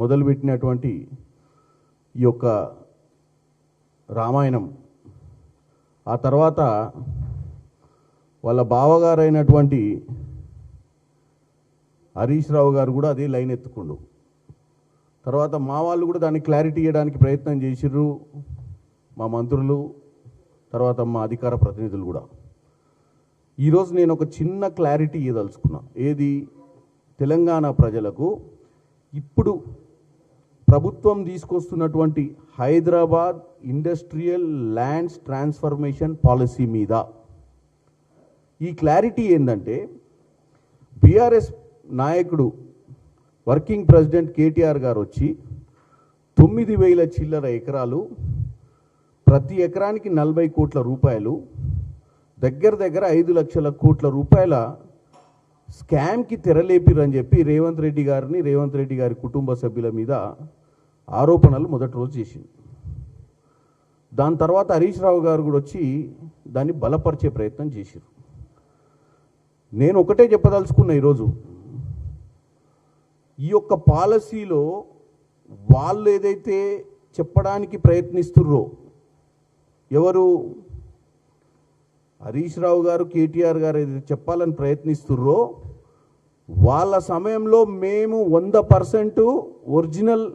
మొదలుపెట్టినటువంటి ఈ యొక్క రామాయణం ఆ తర్వాత వాళ్ళ బావగారైనటువంటి హరీష్ రావు గారు కూడా అదే లైన్ ఎత్తుకుండు. తర్వాత మా వాళ్ళు కూడా దాన్ని క్లారిటీ ఇవ్వడానికి ప్రయత్నం చేసిర్రు, మా మంత్రులు, తర్వాత మా అధికార ప్రతినిధులు కూడా. ఈరోజు నేను ఒక చిన్న క్లారిటీ ఇవ్వదలుచుకున్నా. ఏది, తెలంగాణ ప్రజలకు ఇప్పుడు ప్రభుత్వం తీసుకొస్తున్నటువంటి Hyderabad industrial lands transformation policy మీద ఈ క్లారిటీ ఏంటంటే, బీఆర్ఎస్ నాయకుడు వర్కింగ్ ప్రెసిడెంట్ కేటీఆర్ గారు వచ్చి 9,000 చిల్లర ఎకరాలు, ప్రతి ఎకరానికి 40 కోట్ల రూపాయలు, దగ్గర 5 లక్షల కోట్ల రూపాయల స్కామ్కి తెరలేపిరని చెప్పి రేవంత్ రెడ్డి గారి కుటుంబ సభ్యుల మీద ఆరోపణలు మొదటి రోజు చేసింది. దాని తర్వాత హరీష్ రావు గారు కూడా వచ్చి దాన్ని బలపరిచే ప్రయత్నం చేశారు. నేను ఒకటే చెప్పదలుచుకున్నా, ఈరోజు ఈ యొక్క పాలసీలో వాళ్ళు ఏదైతే చెప్పడానికి ప్రయత్నిస్తుర్రో, ఎవరు హరీష్ రావు గారు, కేటీఆర్ గారు ఏదైతే చెప్పాలని ప్రయత్నిస్తుర్రో, వాళ్ళ సమయంలో మేము 100% ఒరిజినల్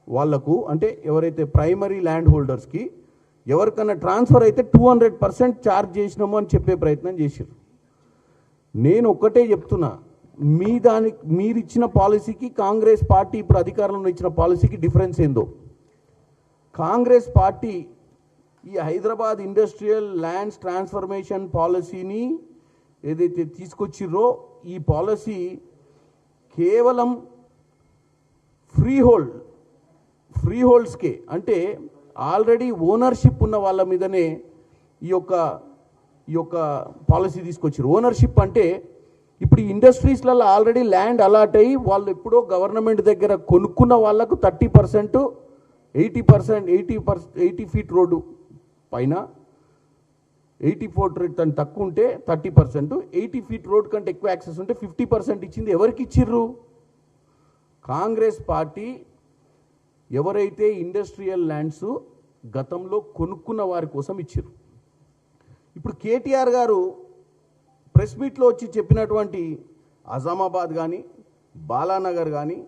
వాళ్లకు, అంటే ఎవరైతే ప్రైమరీ ల్యాండ్ హోల్డర్స్కి ఎవరికన్నా ట్రాన్స్ఫర్ అయితే 200% ఛార్జ్ చేసినాము అని చెప్పే ప్రయత్నం చేశారు. నేను ఒక్కటే చెప్తున్నా, మీరు ఇచ్చిన పాలసీకి కాంగ్రెస్ పార్టీ ఇప్పుడు అధికారంలో ఇచ్చిన పాలసీకి డిఫరెన్స్ ఏందో. కాంగ్రెస్ పార్టీ ఈ హైదరాబాద్ ఇండస్ట్రియల్ ల్యాండ్స్ ట్రాన్స్ఫర్మేషన్ పాలసీని ఏదైతే తీసుకొచ్చిర్రో, ఈ పాలసీ కేవలం ఫ్రీ హోల్డ్స్కే, అంటే ఆల్రెడీ ఓనర్షిప్ ఉన్న వాళ్ళ మీదనే ఈ యొక్క పాలసీ తీసుకొచ్చారు. ఓనర్షిప్ అంటే ఇప్పుడు ఈ ఇండస్ట్రీస్లలో ఆల్రెడీ ల్యాండ్ అలాట్ అయ్యి వాళ్ళు ఎప్పుడో గవర్నమెంట్ దగ్గర కొనుక్కున్న వాళ్ళకు 30%, 80 ఫీట్ రోడ్డు పైన 84 ఫీట్ అని తక్కువ ఉంటే 30%, 80 ఫీట్ రోడ్ కంటే ఎక్కువ యాక్సెస్ ఉంటే 50% ఇచ్చింది. ఎవరికి ఇచ్చిర్రు? కాంగ్రెస్ పార్టీ ఎవరైతే ఇండస్ట్రియల్ ల్యాండ్స్ గతంలో కొనుక్కున్న వారి కోసం ఇచ్చారు. ఇప్పుడు కేటీఆర్ గారు ప్రెస్ మీట్లో వచ్చి చెప్పినటువంటి అజామాబాద్ కానీ, బాలానగర్ కానీ,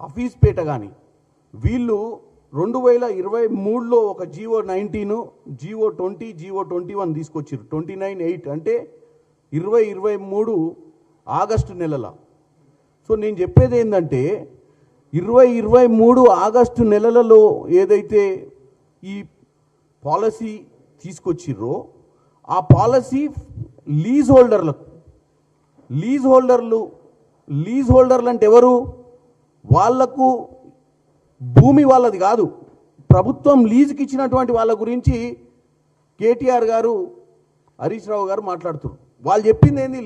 హఫీజ్పేట కానీ, వీళ్ళు 2023లో ఒక GO19, GO20, GO21 తీసుకొచ్చారు. 29/8 అంటే 2023 ఆగస్టు నెలల. సో నేను చెప్పేది ఏంటంటే, 2023 ఆగస్టు నెలలలో ఏదైతే ఈ పాలసీ తీసుకొచ్చిర్రో, ఆ పాలసీ లీజ్ హోల్డర్లు అంటే ఎవరు? వాళ్లకు భూమి వాళ్ళది కాదు, ప్రభుత్వం లీజుకి ఇచ్చినటువంటి వాళ్ళ గురించి కేటీఆర్ గారు, హరీష్ రావు గారు మాట్లాడుతున్నారు. వాళ్ళు చెప్పింది ఏంది?